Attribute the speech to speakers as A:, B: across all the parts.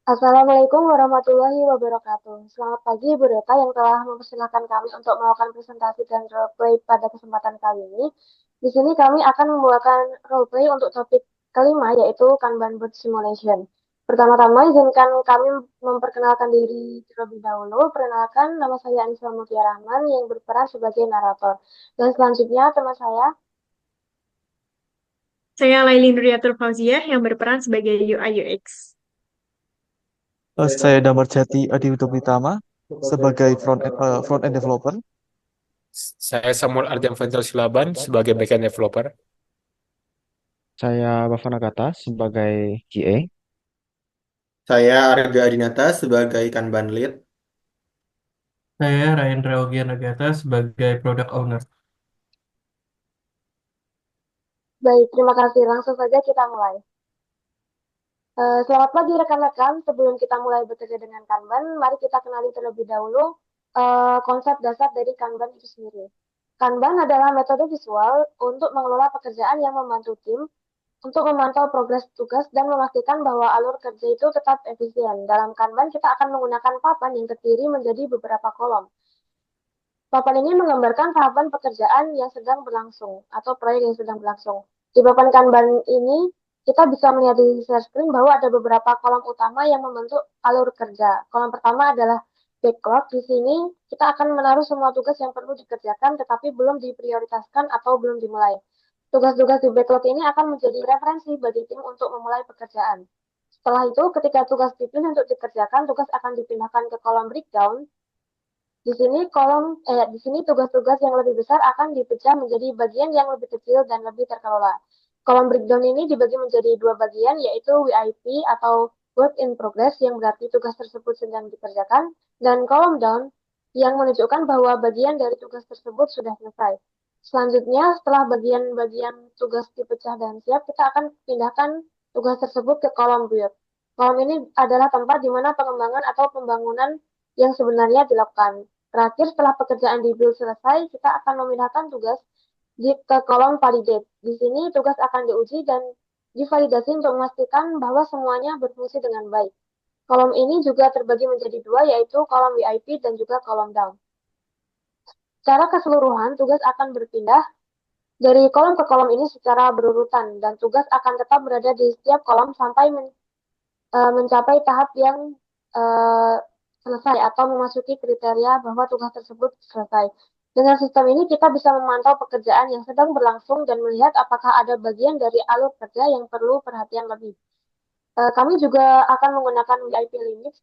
A: Assalamualaikum warahmatullahi wabarakatuh. Selamat pagi Bu Reta yang telah mempersilahkan kami untuk melakukan presentasi dan roleplay pada kesempatan kali ini. Di sini kami akan membawakan roleplay untuk topik kelima yaitu Kanban Board Simulation. Pertama-tama izinkan kami memperkenalkan diri terlebih dahulu. Perkenalkan, nama saya Anissa Mutia Rahman yang berperan sebagai narator. Dan selanjutnya teman saya.
B: Saya Laili Nuriyatul Fauziah yang berperan sebagai UI UX.
C: Saya Damar Jati Adi Utama sebagai front end developer.
D: Saya Samuel Arjam Faisal Silaban sebagai backend developer.
E: Saya Bavana Kata sebagai QA.
F: Saya Arga Adinata sebagai Kanban Lead.
G: Saya Rahendra Ogianagata sebagai Product Owner.
A: Baik, terima kasih. Langsung saja kita mulai. Selamat pagi rekan-rekan. Sebelum kita mulai bekerja dengan Kanban, mari kita kenali terlebih dahulu konsep dasar dari Kanban itu sendiri. Kanban adalah metode visual untuk mengelola pekerjaan yang membantu tim untuk memantau progres tugas dan memastikan bahwa alur kerja itu tetap efisien. Dalam Kanban, kita akan menggunakan papan yang terdiri menjadi beberapa kolom. Papan ini menggambarkan tahapan pekerjaan yang sedang berlangsung atau proyek yang sedang berlangsung. Di papan Kanban ini, kita bisa melihat di share screen bahwa ada beberapa kolom utama yang membentuk alur kerja. Kolom pertama adalah backlog. Di sini kita akan menaruh semua tugas yang perlu dikerjakan tetapi belum diprioritaskan atau belum dimulai. Tugas-tugas di backlog ini akan menjadi referensi bagi tim untuk memulai pekerjaan. Setelah itu, ketika tugas dipilih untuk dikerjakan, tugas akan dipindahkan ke kolom breakdown. Di sini tugas-tugas yang lebih besar akan dipecah menjadi bagian yang lebih kecil dan lebih terkelola. Kolom breakdown ini dibagi menjadi dua bagian, yaitu WIP atau Work in Progress yang berarti tugas tersebut sedang dikerjakan, dan kolom down yang menunjukkan bahwa bagian dari tugas tersebut sudah selesai. Selanjutnya, setelah bagian-bagian tugas dipecah dan siap, kita akan pindahkan tugas tersebut ke kolom build. Kolom ini adalah tempat di mana pengembangan atau pembangunan yang sebenarnya dilakukan. Terakhir, setelah pekerjaan di build selesai, kita akan memindahkan tugas ke kolom validate. Di sini tugas akan diuji dan divalidasi untuk memastikan bahwa semuanya berfungsi dengan baik. Kolom ini juga terbagi menjadi dua, yaitu kolom VIP dan juga kolom down. Secara keseluruhan, tugas akan berpindah dari kolom ke kolom ini secara berurutan, dan tugas akan tetap berada di setiap kolom sampai mencapai tahap yang uh, selesai atau memasuki kriteria bahwa tugas tersebut selesai. Dengan sistem ini kita bisa memantau pekerjaan yang sedang berlangsung dan melihat apakah ada bagian dari alur kerja yang perlu perhatian lebih. Kami juga akan menggunakan VIP limit,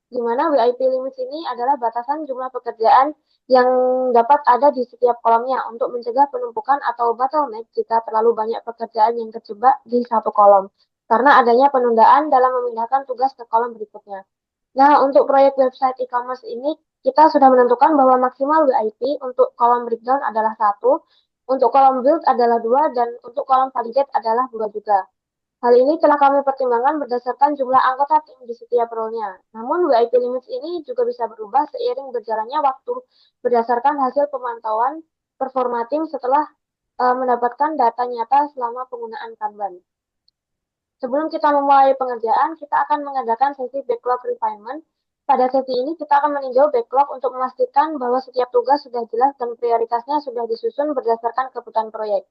A: di mana VIP limit ini adalah batasan jumlah pekerjaan yang dapat ada di setiap kolomnya untuk mencegah penumpukan atau bottleneck jika terlalu banyak pekerjaan yang terjebak di satu kolom, karena adanya penundaan dalam memindahkan tugas ke kolom berikutnya. Nah, untuk proyek website e-commerce ini, kita sudah menentukan bahwa maksimal WIP untuk kolom breakdown adalah 1, untuk kolom build adalah 2, dan untuk kolom validate adalah 2 juga. Hal ini telah kami pertimbangkan berdasarkan jumlah anggota tim di setiap role-nya. Namun, WIP limits ini juga bisa berubah seiring berjalannya waktu berdasarkan hasil pemantauan performa tim setelah mendapatkan data nyata selama penggunaan Kanban. Sebelum kita memulai pengerjaan, kita akan mengadakan sesi backlog refinement. Pada sesi ini, kita akan meninjau backlog untuk memastikan bahwa setiap tugas sudah jelas dan prioritasnya sudah disusun berdasarkan kebutuhan proyek.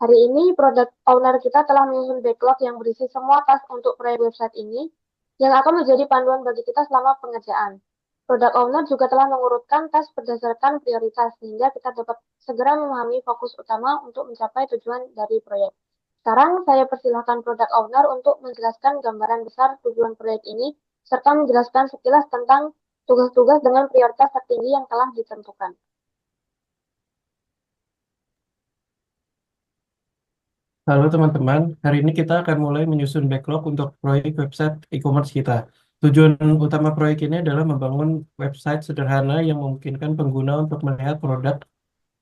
A: Hari ini, product owner kita telah menyusun backlog yang berisi semua task untuk proyek website ini, yang akan menjadi panduan bagi kita selama pengerjaan. Product owner juga telah mengurutkan task berdasarkan prioritas, sehingga kita dapat segera memahami fokus utama untuk mencapai tujuan dari proyek. Sekarang saya persilahkan product owner untuk menjelaskan gambaran besar tujuan proyek ini, serta menjelaskan sekilas tentang tugas-tugas dengan prioritas tertinggi yang telah ditentukan.
G: Halo teman-teman, hari ini kita akan mulai menyusun backlog untuk proyek website e-commerce kita. Tujuan utama proyek ini adalah membangun website sederhana yang memungkinkan pengguna untuk melihat produk,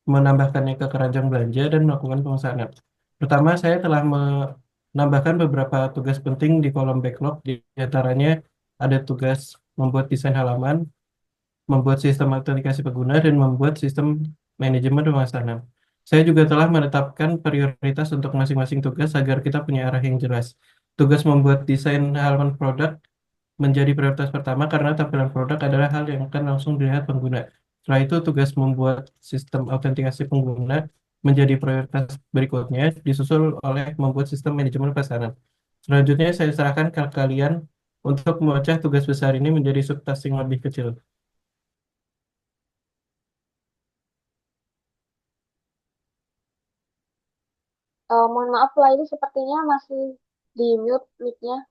G: menambahkannya ke keranjang belanja, dan melakukan pemesanan. Pertama, saya telah menambahkan beberapa tugas penting di kolom backlog. Di antaranya ada tugas membuat desain halaman, membuat sistem autentikasi pengguna, dan membuat sistem manajemen pemesanan. Saya juga telah menetapkan prioritas untuk masing-masing tugas agar kita punya arah yang jelas. Tugas membuat desain halaman produk menjadi prioritas pertama karena tampilan produk adalah hal yang akan langsung dilihat pengguna. Setelah itu, tugas membuat sistem autentikasi pengguna menjadi prioritas berikutnya, disusul oleh membuat sistem manajemen pesanan. Selanjutnya, saya serahkan ke kalian untuk memecah tugas besar ini menjadi subtask yang lebih kecil.
A: Mohon maaf, Laili sepertinya masih di mute mic-nya.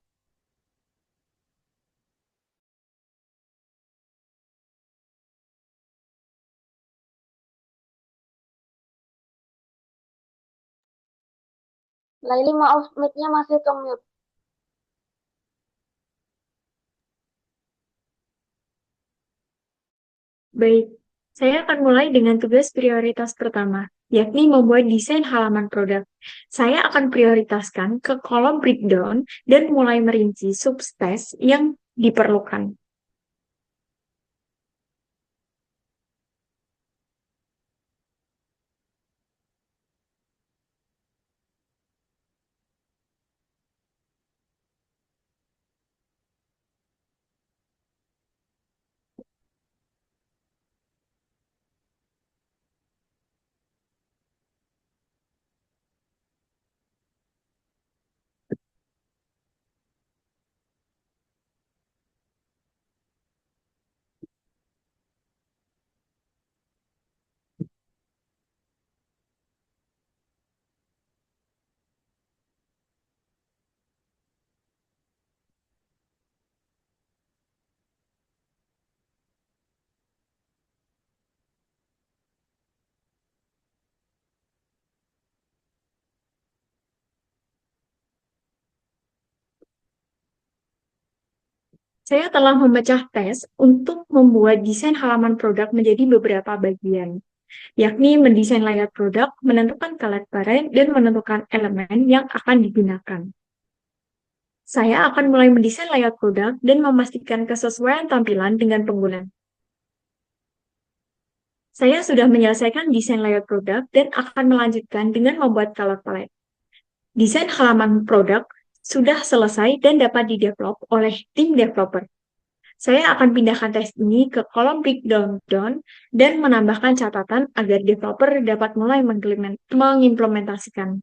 A: Laili, maaf, mic-nya masih ke mute.
B: Baik, saya akan mulai dengan tugas prioritas pertama, yakni membuat desain halaman produk. Saya akan prioritaskan ke kolom breakdown dan mulai merinci subspace yang diperlukan. Saya telah memecah tes untuk membuat desain halaman produk menjadi beberapa bagian, yakni mendesain layout produk, menentukan color palette, dan menentukan elemen yang akan digunakan. Saya akan mulai mendesain layout produk dan memastikan kesesuaian tampilan dengan pengguna. Saya sudah menyelesaikan desain layout produk dan akan melanjutkan dengan membuat color palette. Desain halaman produk sudah selesai dan dapat di-develop oleh tim developer. Saya akan pindahkan tes ini ke kolom breakdown dan menambahkan catatan agar developer dapat mulai mengimplementasikan.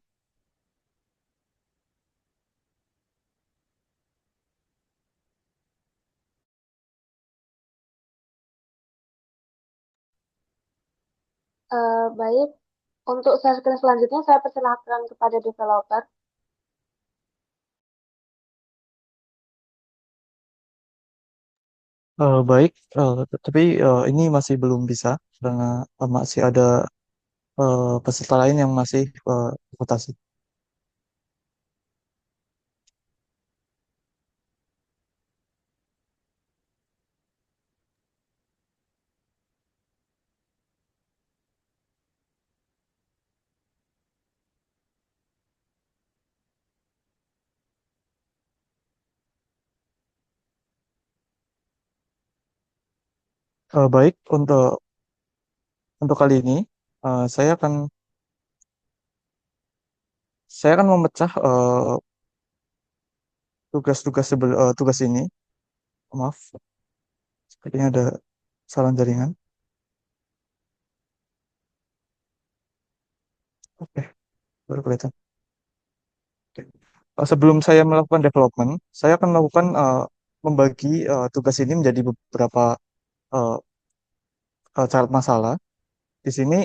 A: Baik, untuk share screen selanjutnya saya persilahkan kepada developer.
C: Baik, tapi ini masih belum bisa karena masih ada peserta lain yang masih votasi. Baik, untuk kali ini eh, saya akan saya akan memecah tugas ini. Maaf, sepertinya ada salah jaringan. Oke, baru kelihatan. Oke. Sebelum saya melakukan development, saya akan melakukan membagi tugas ini menjadi beberapa uh, catat masalah. Di sini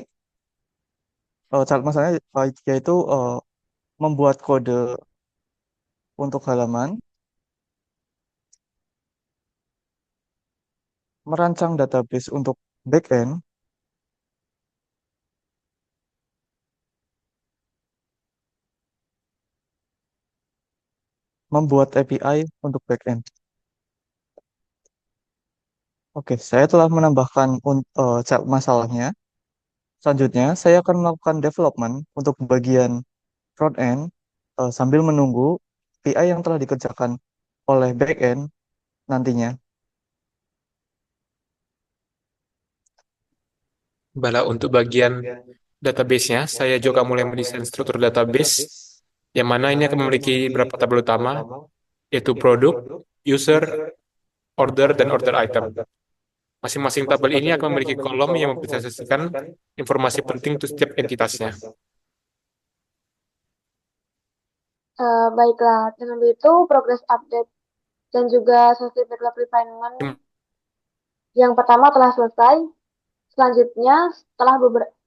C: catat masalahnya yaitu membuat kode untuk halaman, merancang database untuk backend, membuat API untuk backend. Oke, saya telah menambahkan catat masalahnya. Selanjutnya, saya akan melakukan development untuk bagian front end sambil menunggu API yang telah dikerjakan oleh backend nantinya.
D: Bala untuk bagian database-nya, saya juga mulai mendesain struktur database, yang mana ini akan memiliki beberapa tabel utama, yaitu produk, user, order, dan order item. Masing-masing tabel ini akan memiliki kolom yang mempresentasikan informasi penting untuk setiap entitasnya.
A: Baiklah, dengan begitu progress update dan juga sesi backlog refinement yang pertama telah selesai. Selanjutnya,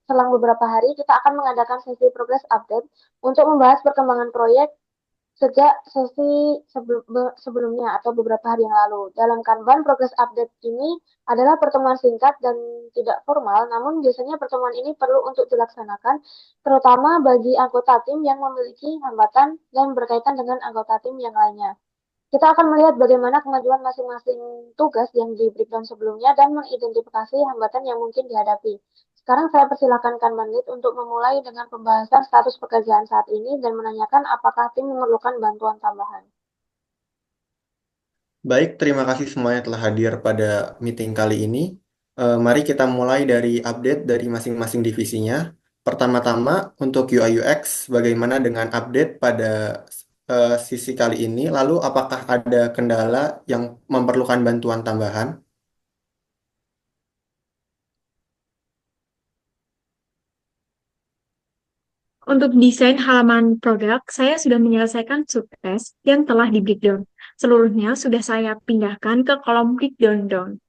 A: selang beberapa hari, kita akan mengadakan sesi progress update untuk membahas perkembangan proyek sejak sesi sebelumnya atau beberapa hari yang lalu. Dalam Kanban, progress update ini adalah pertemuan singkat dan tidak formal, namun biasanya pertemuan ini perlu untuk dilaksanakan, terutama bagi anggota tim yang memiliki hambatan dan berkaitan dengan anggota tim yang lainnya. Kita akan melihat bagaimana kemajuan masing-masing tugas yang di breakdown sebelumnya dan mengidentifikasi hambatan yang mungkin dihadapi. Sekarang saya persilakan Kanban Lead untuk memulai dengan pembahasan status pekerjaan saat ini dan menanyakan apakah tim memerlukan bantuan tambahan.
F: Baik, terima kasih semuanya telah hadir pada meeting kali ini. Mari kita mulai dari update dari masing-masing divisinya. Pertama-tama untuk UI UX, bagaimana dengan update pada sisi kali ini? Lalu apakah ada kendala yang memerlukan bantuan tambahan?
B: Untuk desain halaman produk, saya sudah menyelesaikan subtask yang telah di breakdown. Seluruhnya sudah saya pindahkan ke kolom breakdown down.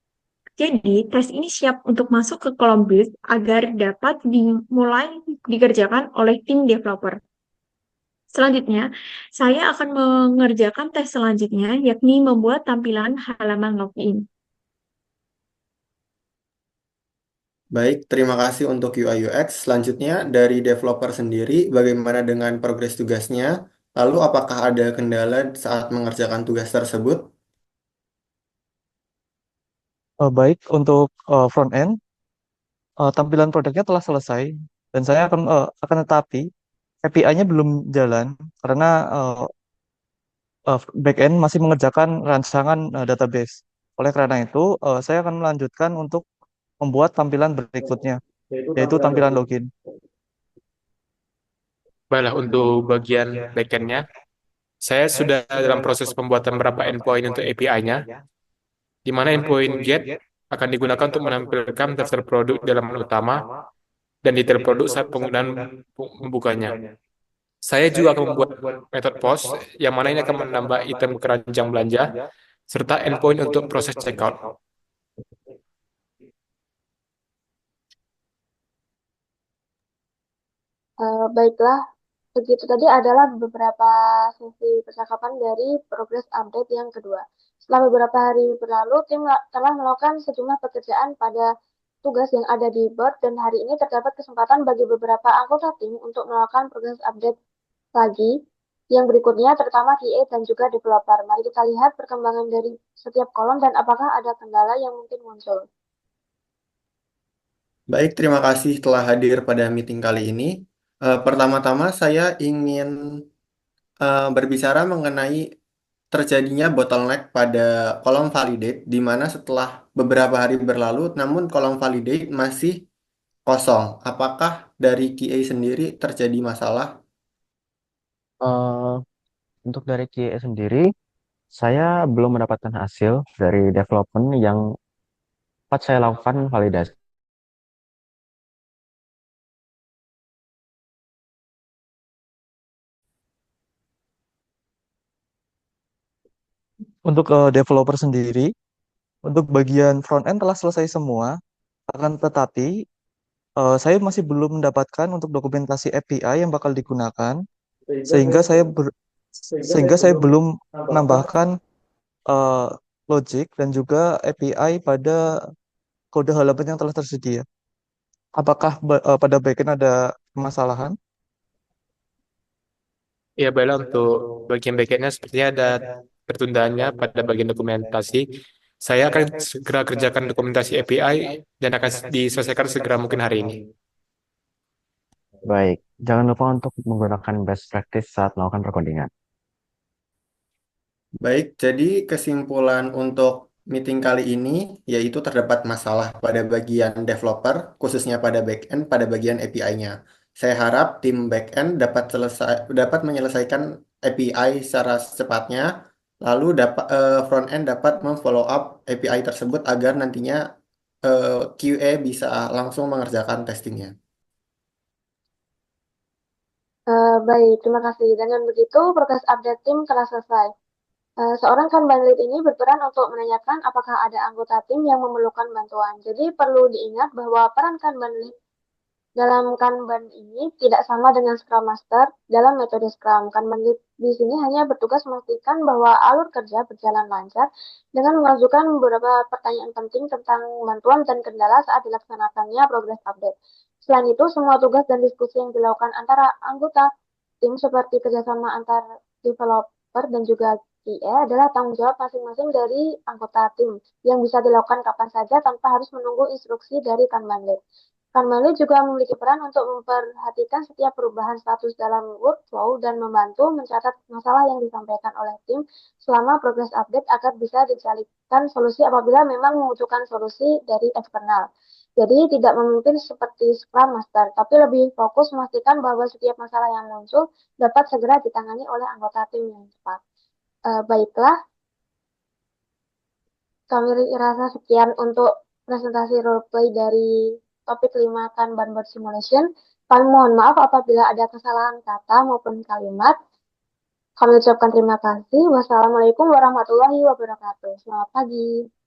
B: Jadi, tes ini siap untuk masuk ke kolom build agar dapat dimulai dikerjakan oleh tim developer. Selanjutnya, saya akan mengerjakan tes selanjutnya, yakni membuat tampilan halaman login.
F: Baik, terima kasih untuk UI UX. Selanjutnya dari developer sendiri, bagaimana dengan progres tugasnya? Lalu apakah ada kendala saat mengerjakan tugas tersebut?
C: Baik, untuk front end, tampilan produknya telah selesai dan saya akan tetapi API-nya belum jalan karena backend masih mengerjakan rancangan database. Oleh karena itu, saya akan melanjutkan untuk membuat tampilan berikutnya, yaitu tampilan login.
D: Baiklah, untuk bagian backend-nya, saya sudah dalam proses pembuatan beberapa endpoint untuk API-nya, di mana endpoint get akan digunakan untuk menampilkan daftar produk di halaman utama dan detail produk saat penggunaan membukanya. Saya juga akan membuat metode post, yang mana ini akan menambah item keranjang belanja, serta endpoint untuk proses checkout.
A: Baiklah, begitu tadi adalah beberapa sesi percakapan dari progress update yang kedua. Setelah beberapa hari berlalu, tim telah melakukan sejumlah pekerjaan pada tugas yang ada di board dan hari ini terdapat kesempatan bagi beberapa anggota tim untuk melakukan progress update lagi yang berikutnya, terutama QA dan juga developer. Mari kita lihat perkembangan dari setiap kolom dan apakah ada kendala yang mungkin muncul.
F: Baik, terima kasih telah hadir pada meeting kali ini. Pertama-tama saya ingin berbicara mengenai terjadinya bottleneck pada kolom validate, di mana setelah beberapa hari berlalu, namun kolom validate masih kosong. Apakah dari QA sendiri terjadi masalah?
E: Eh, untuk dari QA sendiri, saya belum mendapatkan hasil dari development yang sempat saya lakukan validasi.
C: Untuk developer sendiri, untuk bagian front end telah selesai semua, akan tetapi saya masih belum mendapatkan untuk dokumentasi API yang bakal digunakan, sehingga sehingga saya belum menambahkan eh, logic dan juga API pada kode halaman yang telah tersedia. Apakah pada backend ada permasalahan?
D: Ya, baiklah, untuk bagian backend-nya sepertinya ada tertundaannya pada bagian dokumentasi. Saya akan segera kerjakan dokumentasi API dan akan diselesaikan segera mungkin hari ini.
E: Baik, jangan lupa untuk menggunakan best practice saat melakukan perkodingan.
F: Baik, jadi kesimpulan untuk meeting kali ini yaitu terdapat masalah pada bagian developer, khususnya pada backend, pada bagian API-nya. Saya harap tim backend dapat menyelesaikan API secara secepatnya Lalu front end dapat memfollow up API tersebut agar nantinya QA bisa langsung mengerjakan testingnya.
A: Baik, terima kasih. Dengan begitu, progres update tim telah selesai. Seorang Kanban lead ini berperan untuk menanyakan apakah ada anggota tim yang memerlukan bantuan. Jadi perlu diingat bahwa peran Kanban lead dalam Kanban ini tidak sama dengan Scrum Master dalam metode Scrum. Kanban lead di sini hanya bertugas memastikan bahwa alur kerja berjalan lancar dengan mengajukan beberapa pertanyaan penting tentang bantuan dan kendala saat dilaksanakannya progress update. Selain itu, semua tugas dan diskusi yang dilakukan antara anggota tim seperti kerjasama antar developer dan juga QA adalah tanggung jawab masing-masing dari anggota tim yang bisa dilakukan kapan saja tanpa harus menunggu instruksi dari Kanban lead. Kanban lead juga memiliki peran untuk memperhatikan setiap perubahan status dalam workflow dan membantu mencatat masalah yang disampaikan oleh tim selama progress update agar bisa dicarikan solusi apabila memang membutuhkan solusi dari eksternal. Jadi tidak memimpin seperti Scrum Master, tapi lebih fokus memastikan bahwa setiap masalah yang muncul dapat segera ditangani oleh anggota tim yang cepat. Baiklah, kami rasa sekian untuk presentasi roleplay dari topik 5 Kanban Board Simulation. Kami mohon maaf apabila ada kesalahan kata maupun kalimat. Kami ucapkan terima kasih. Wassalamualaikum warahmatullahi wabarakatuh. Selamat pagi.